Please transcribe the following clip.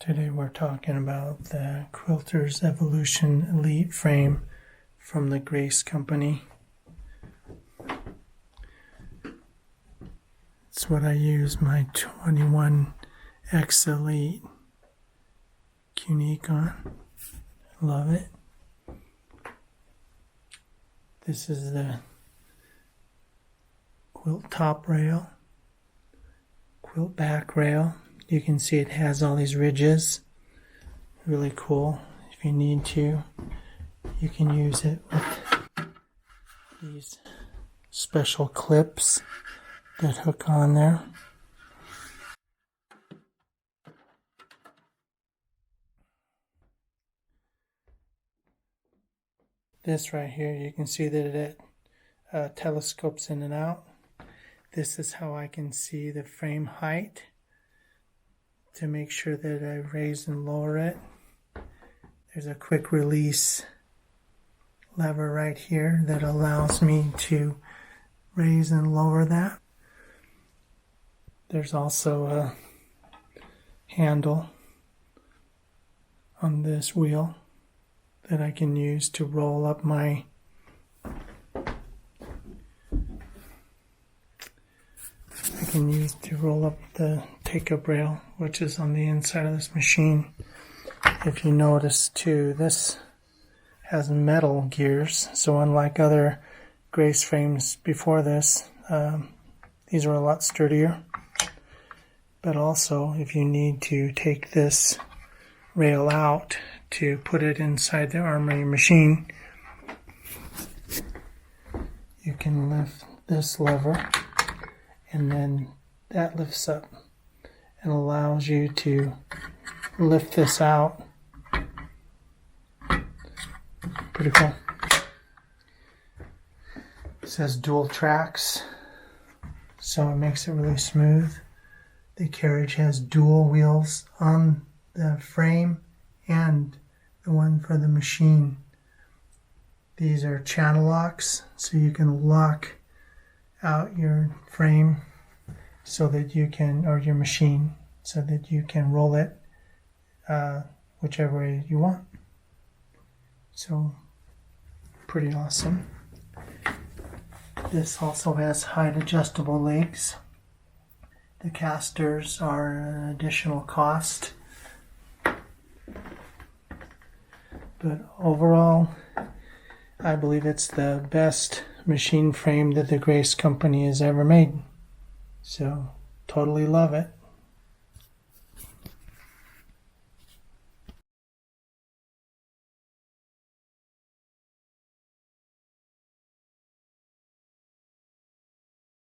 Today we're talking about the Quilter's Evolution Elite frame from the Grace Company. It's what I use my 21X Elite Unique on. Love it. This is the Quilt Top Rail, Quilt Back Rail. You can see it has all these ridges. Really cool. If you need to, you can use it with these special clips that hook on there. This right here, you can see that it telescopes in and out. This is how I can see the frame height to make sure that I raise and lower it. There's a quick release lever right here that allows me to raise and lower that. There's also a handle on this wheel that I can use to roll up my the take-up rail, which is on the inside of this machine. If you notice too, this has metal gears, so unlike other Grace frames before this, these are a lot sturdier. But also, if you need to take this rail out to put it inside the arm of your machine, you can lift this lever, and then that lifts up and allows you to lift this out. Pretty cool. It says dual tracks, so it makes it really smooth. The carriage has dual wheels on the frame and the one for the machine. These are channel locks, so you can lock out your frame so that you can, or your machine, so that you can roll it whichever way you want. So pretty awesome. This also has height adjustable legs. The casters are an additional cost, but overall I believe it's the best machine frame that the Grace Company has ever made. So totally love it.